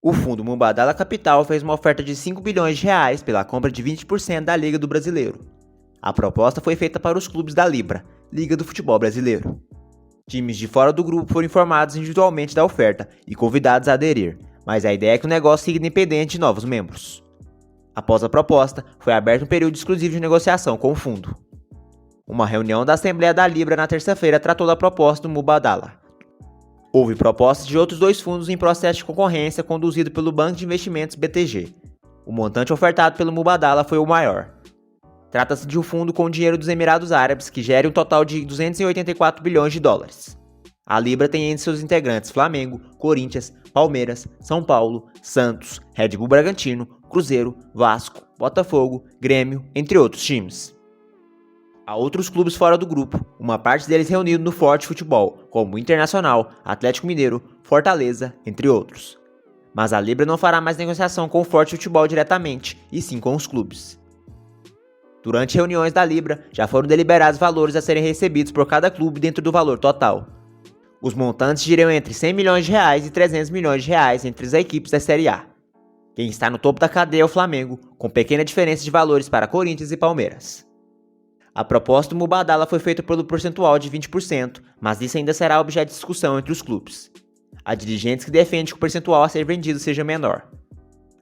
O fundo Mubadala Capital fez uma oferta de 5 bilhões de reais pela compra de 20% da Liga do Brasileiro. A proposta foi feita para os clubes da Libra, Liga do Futebol Brasileiro. Times de fora do grupo foram informados individualmente da oferta e convidados a aderir, mas a ideia é que o negócio siga independente de novos membros. Após a proposta, foi aberto um período exclusivo de negociação com o fundo. Uma reunião da Assembleia da Libra na terça-feira tratou da proposta do Mubadala. Houve propostas de outros dois fundos em processo de concorrência conduzido pelo Banco de Investimentos BTG. O montante ofertado pelo Mubadala foi o maior. Trata-se de um fundo com dinheiro dos Emirados Árabes que gera um total de 284 bilhões de dólares. A Libra tem entre seus integrantes Flamengo, Corinthians, Palmeiras, São Paulo, Santos, Red Bull Bragantino, Cruzeiro, Vasco, Botafogo, Grêmio, entre outros times. Há outros clubes fora do grupo, uma parte deles reunido no Forte Futebol, como o Internacional, Atlético Mineiro, Fortaleza, entre outros. Mas a Libra não fará mais negociação com o Forte Futebol diretamente, e sim com os clubes. Durante reuniões da Libra, já foram deliberados valores a serem recebidos por cada clube dentro do valor total. Os montantes giram entre 100 milhões de reais e 300 milhões de reais entre as equipes da Série A. Quem está no topo da cadeia é o Flamengo, com pequena diferença de valores para Corinthians e Palmeiras. A proposta do Mubadala foi feita pelo percentual de 20%, mas isso ainda será objeto de discussão entre os clubes. Há dirigentes que defendem que o percentual a ser vendido seja menor.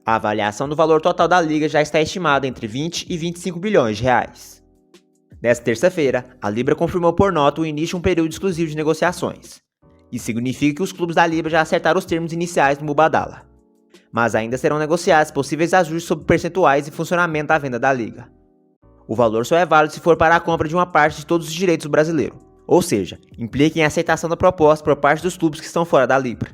A avaliação do valor total da liga já está estimada entre 20 e 25 bilhões de reais. Nesta terça-feira, a Libra confirmou por nota o início de um período exclusivo de negociações. Isso significa que os clubes da Libra já acertaram os termos iniciais do Mubadala. Mas ainda serão negociados possíveis ajustes sobre percentuais e funcionamento da venda da liga. O valor só é válido se for para a compra de uma parte de todos os direitos do brasileiro, ou seja, implica em aceitação da proposta por parte dos clubes que estão fora da Libra.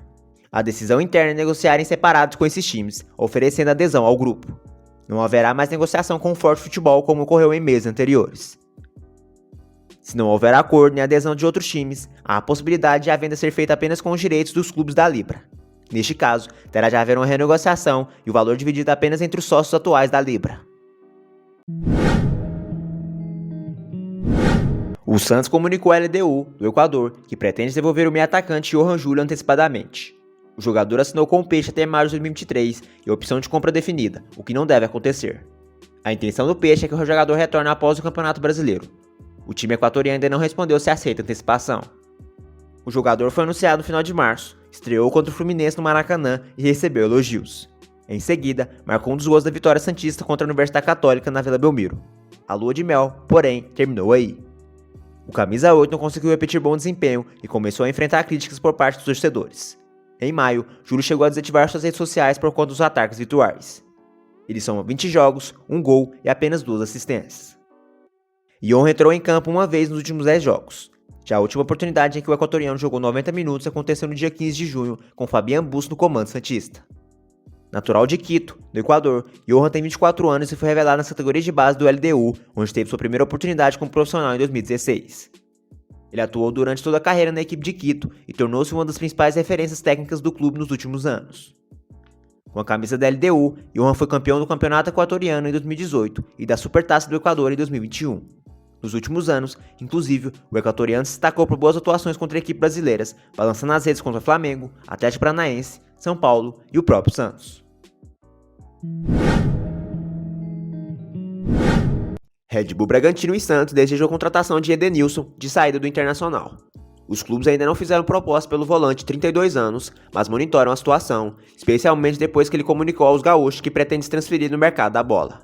A decisão interna é negociar em separado com esses times, oferecendo adesão ao grupo. Não haverá mais negociação com o Forte Futebol como ocorreu em meses anteriores. Se não houver acordo nem adesão de outros times, há a possibilidade de a venda ser feita apenas com os direitos dos clubes da Libra. Neste caso, terá de haver uma renegociação e o valor dividido apenas entre os sócios atuais da Libra. O Santos comunicou à LDU, do Equador, que pretende devolver o meio-atacante Johan Júlio antecipadamente. O jogador assinou com o Peixe até maio de 2023 e a opção de compra definida, o que não deve acontecer. A intenção do Peixe é que o jogador retorne após o Campeonato Brasileiro. O time equatoriano ainda não respondeu se aceita antecipação. O jogador foi anunciado no final de março, estreou contra o Fluminense no Maracanã e recebeu elogios. Em seguida, marcou um dos gols da vitória santista contra a Universidade Católica na Vila Belmiro. A lua de mel, porém, terminou aí. O camisa 8 não conseguiu repetir bom desempenho e começou a enfrentar críticas por parte dos torcedores. Em maio, Júlio chegou a desativar suas redes sociais por conta dos ataques virtuais. Ele soma 20 jogos, 1 gol e apenas 2 assistências. Johan entrou em campo uma vez nos últimos 10 jogos. Já a última oportunidade em que o equatoriano jogou 90 minutos aconteceu no dia 15 de junho, com Fabián Busto no comando santista. Natural de Quito, no Equador, Johan tem 24 anos e foi revelado nas categorias de base do LDU, onde teve sua primeira oportunidade como profissional em 2016. Ele atuou durante toda a carreira na equipe de Quito e tornou-se uma das principais referências técnicas do clube nos últimos anos. Com a camisa da LDU, Johan foi campeão do Campeonato Equatoriano em 2018 e da Supertaça do Equador em 2021. Nos últimos anos, inclusive, o equatoriano se destacou por boas atuações contra equipes brasileiras, balançando as redes contra Flamengo, Atlético Paranaense, São Paulo e o próprio Santos. Red Bull Bragantino e Santos desejam a contratação de Edenilson, de saída do Internacional. Os clubes ainda não fizeram proposta pelo volante de 32 anos, mas monitoram a situação, especialmente depois que ele comunicou aos gaúchos que pretende se transferir no mercado da bola.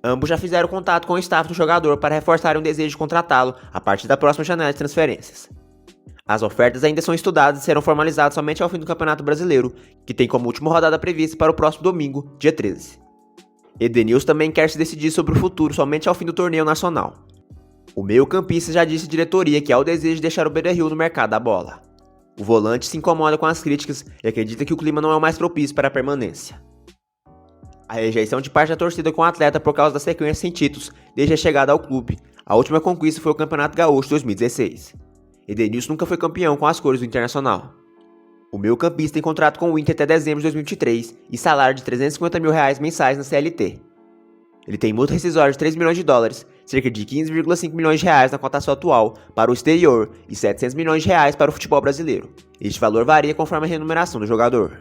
Ambos já fizeram contato com o staff do jogador para reforçar o desejo de contratá-lo a partir da próxima janela de transferências. As ofertas ainda são estudadas e serão formalizadas somente ao fim do Campeonato Brasileiro, que tem como última rodada prevista para o próximo domingo, dia 13. Edenilson também quer se decidir sobre o futuro somente ao fim do torneio nacional. O meio-campista já disse à diretoria que há o desejo de deixar o Beira-Rio no mercado da bola. O volante se incomoda com as críticas e acredita que o clima não é o mais propício para a permanência. A rejeição de parte da torcida com o atleta por causa da sequência sem títulos desde a chegada ao clube. A última conquista foi o Campeonato Gaúcho 2016. Edenilson nunca foi campeão com as cores do Internacional. O meio-campista tem contrato com o Inter até dezembro de 2023 e salário de R$350 mil mensais na CLT. Ele tem multa rescisória de 3 milhões de dólares, cerca de 15,5 milhões de reais na cotação atual para o exterior e 700 milhões de reais para o futebol brasileiro. Este valor varia conforme a remuneração do jogador.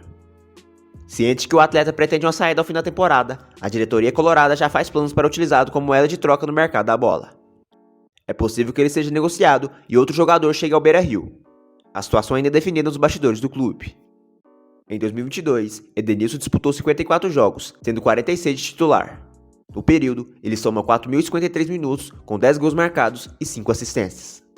Ciente que o atleta pretende uma saída ao fim da temporada, a diretoria colorada já faz planos para utilizá-lo como moeda de troca no mercado da bola. É possível que ele seja negociado e outro jogador chegue ao Beira-Rio. A situação ainda é definida nos bastidores do clube. Em 2022, Edenilson disputou 54 jogos, sendo 46 de titular. No período, ele soma 4.053 minutos, com 10 gols marcados e 5 assistências.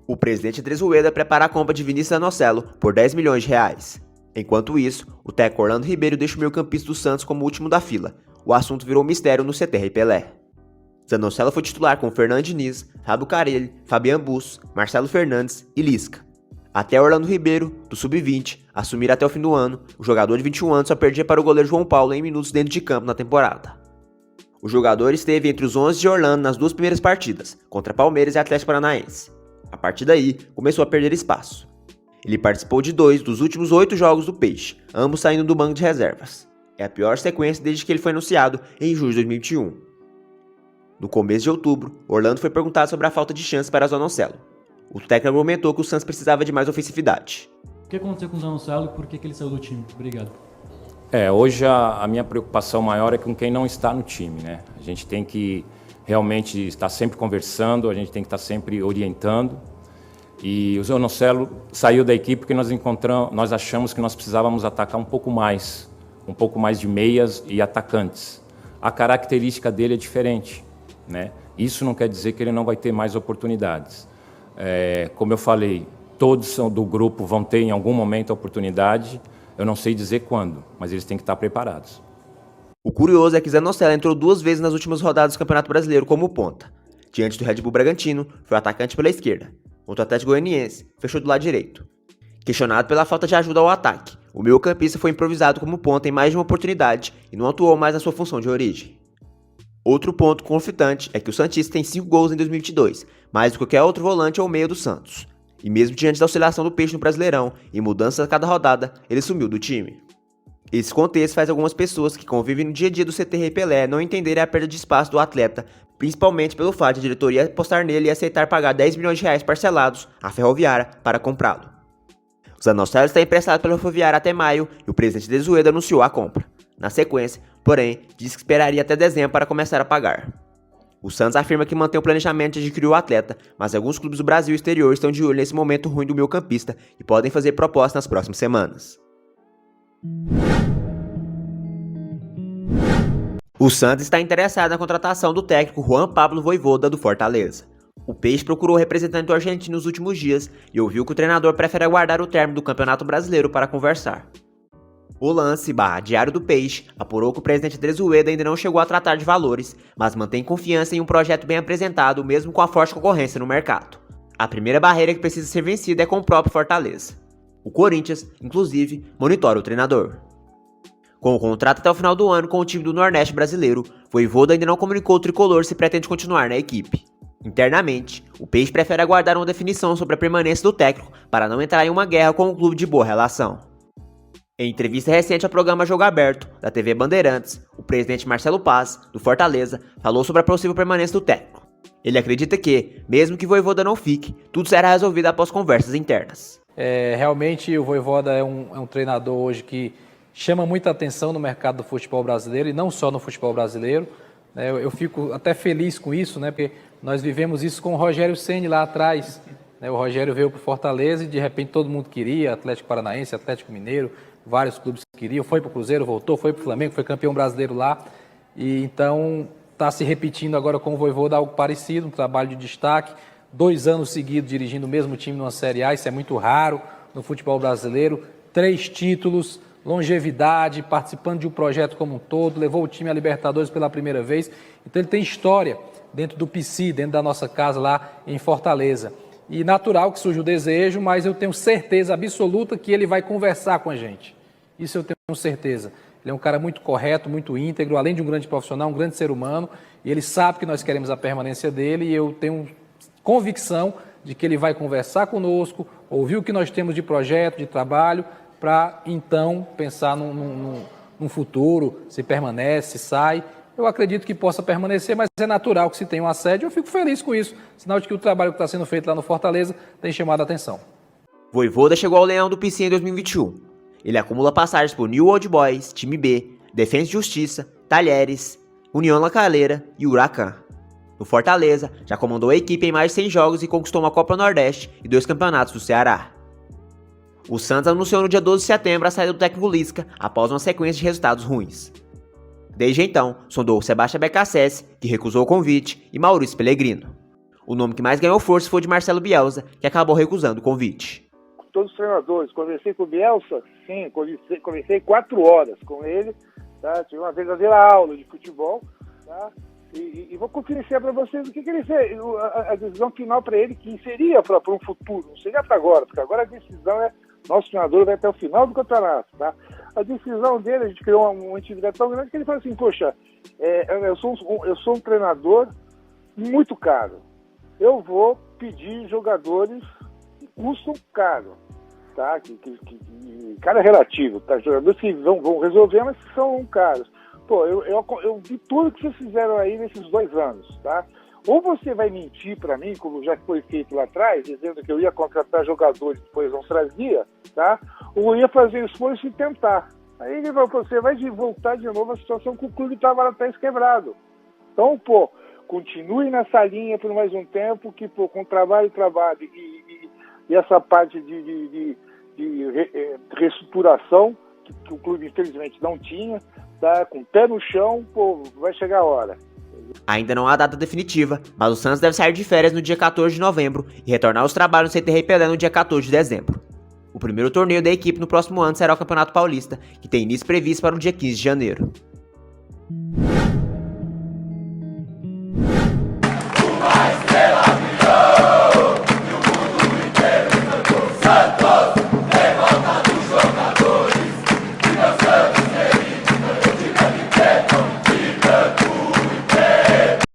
O presidente Trezueda prepara a compra de Vinícius Zanocelo por 10 milhões de reais. Enquanto isso, o técnico Orlando Ribeiro deixa o meio-campista do Santos como último da fila. O assunto virou mistério no CT Rei Pelé. Zanocelo foi titular com Fernando Diniz, Fábio Carelli, Fabian Busso, Marcelo Fernandes e Lisca. Até Orlando Ribeiro, do Sub-20, assumir até o fim do ano, o jogador de 21 anos só perdia para o goleiro João Paulo em minutos dentro de campo na temporada. O jogador esteve entre os 11 de Orlando nas duas primeiras partidas, contra Palmeiras e Atlético Paranaense. A partir daí, começou a perder espaço. Ele participou de 2 dos últimos 8 jogos do Peixe, ambos saindo do banco de reservas. É a pior sequência desde que ele foi anunciado em julho de 2021. No começo de outubro, Orlando foi perguntado sobre a falta de chance para Zanocelo. O técnico argumentou que o Santos precisava de mais ofensividade. O que aconteceu com o Zanocelo e por que ele saiu do time? Obrigado. Hoje a minha preocupação maior é com quem não está no time, né? A gente tem que realmente estar sempre conversando, a gente tem que estar sempre orientando. E o Zanocelo saiu da equipe porque nós achamos que nós precisávamos atacar um pouco mais de meias e atacantes. A característica dele é diferente, né? Isso não quer dizer que ele não vai ter mais oportunidades. Como eu falei, todos do grupo vão ter em algum momento a oportunidade. Eu não sei dizer quando, mas eles têm que estar preparados. O curioso é que Zanocelo entrou 2 vezes nas últimas rodadas do Campeonato Brasileiro como ponta. Diante do Red Bull Bragantino, foi o atacante pela esquerda. Contra o Atlético Goianiense, fechou do lado direito. Questionado pela falta de ajuda ao ataque, o meio-campista foi improvisado como ponta em mais de uma oportunidade e não atuou mais na sua função de origem. Outro ponto conflitante é que o santista tem 5 gols em 2022, mais do que qualquer outro volante ou meia do Santos. E mesmo diante da oscilação do Peixe no Brasileirão e mudanças a cada rodada, ele sumiu do time. Esse contexto faz algumas pessoas que convivem no dia a dia do CT Rei Pelé não entenderem a perda de espaço do atleta, principalmente pelo fato de a diretoria apostar nele e aceitar pagar 10 milhões de reais parcelados à Ferroviária para comprá-lo. O Zanocelo está emprestado pela Ferroviária até maio e o presidente Trezueda anunciou a compra. Na sequência, porém, disse que esperaria até dezembro para começar a pagar. O Santos afirma que mantém o planejamento de adquirir o atleta, mas alguns clubes do Brasil e exterior estão de olho nesse momento ruim do meio-campista e podem fazer propostas nas próximas semanas. O Santos está interessado na contratação do técnico Juan Pablo Vojvoda do Fortaleza. O Peixe procurou o representante do argentino nos últimos dias e ouviu que o treinador prefere aguardar o término do Campeonato Brasileiro para conversar. O Lance Diário do Peixe apurou que o presidente Trezueda ainda não chegou a tratar de valores, mas mantém confiança em um projeto bem apresentado mesmo com a forte concorrência no mercado. A primeira barreira que precisa ser vencida é com o próprio Fortaleza. O Corinthians, inclusive, monitora o treinador. Com o contrato até o final do ano com o time do Nordeste brasileiro, Vojvoda ainda não comunicou ao tricolor se pretende continuar na equipe. Internamente, o Peixe prefere aguardar uma definição sobre a permanência do técnico para não entrar em uma guerra com um clube de boa relação. Em entrevista recente ao programa Jogo Aberto, da TV Bandeirantes, o presidente Marcelo Paz, do Fortaleza, falou sobre a possível permanência do técnico. Ele acredita que, mesmo que Vojvoda não fique, tudo será resolvido após conversas internas. Realmente o Vojvoda é um treinador hoje que chama muita atenção no mercado do futebol brasileiro e não só no futebol brasileiro. Eu fico até feliz com isso, né, porque nós vivemos isso com o Rogério Ceni lá atrás. O Rogério veio para o Fortaleza e de repente todo mundo queria, Atlético Paranaense, Atlético Mineiro, vários clubes queriam, foi para o Cruzeiro, voltou, foi para o Flamengo, foi campeão brasileiro lá. E então está se repetindo agora com o Vojvoda algo parecido, um trabalho de destaque, 2 anos seguidos dirigindo o mesmo time numa Série A, isso é muito raro no futebol brasileiro, 3 títulos, longevidade, participando de um projeto como um todo, levou o time à Libertadores pela primeira vez, então ele tem história dentro do PC, dentro da nossa casa lá em Fortaleza. E natural que surja o desejo, mas eu tenho certeza absoluta que ele vai conversar com a gente. Isso eu tenho certeza. Ele é um cara muito correto, muito íntegro, além de um grande profissional, um grande ser humano, e ele sabe que nós queremos a permanência dele e eu tenho convicção de que ele vai conversar conosco, ouvir o que nós temos de projeto, de trabalho, para então pensar num futuro, se permanece, se sai. eu acredito que possa permanecer, mas é natural que se tenha um assédio, eu fico feliz com isso, sinal de que o trabalho que está sendo feito lá no Fortaleza tem chamado a atenção. Vojvoda chegou ao Leão do Pici em 2021. Ele acumula passagens por New Old Boys, Time B, Defensa e Justiça, Talheres, União La Calera e Huracan. No Fortaleza, já comandou a equipe em mais de 100 jogos e conquistou uma Copa Nordeste e 2 campeonatos do Ceará. O Santos anunciou no dia 12 de setembro a saída do técnico Lisca após uma sequência de resultados ruins. Desde então, sondou Sebastião Becassese, que recusou o convite, e Maurício Pellegrino. O nome que mais ganhou força foi o de Marcelo Bielsa, que acabou recusando o convite. Todos os treinadores, conversei com o Bielsa, sim, conversei 4 horas com ele, tá? Tive uma verdadeira aula de futebol, tá? E vou conferir para vocês o que ele fez, a decisão final para ele, que seria para um futuro, não seria para agora, porque agora a decisão é, nosso treinador vai até o final do campeonato, tá? A decisão dele, a gente criou uma intimidade tão grande que ele falou assim, poxa, eu sou um treinador muito caro, eu vou pedir jogadores que custam caro, tá? Cara relativo, tá? Jogadores que vão resolver, mas que são caros. Pô, eu vi tudo que vocês fizeram aí nesses 2 anos, tá? Ou você vai mentir para mim, como já foi feito lá atrás, dizendo que eu ia contratar jogadores que depois não trazia, tá? Ou eu ia fazer esforço e tentar. Aí você vai voltar de novo à situação que o clube estava lá atrás quebrado. Então, pô, continue nessa linha por mais um tempo, que pô, com trabalho e essa parte de reestruturação que o clube infelizmente não tinha, tá? Com o pé no chão, pô, vai chegar a hora. Ainda não há data definitiva, mas o Santos deve sair de férias no dia 14 de novembro e retornar aos trabalhos no CT Pelé no dia 14 de dezembro. O primeiro torneio da equipe no próximo ano será o Campeonato Paulista, que tem início previsto para o dia 15 de janeiro.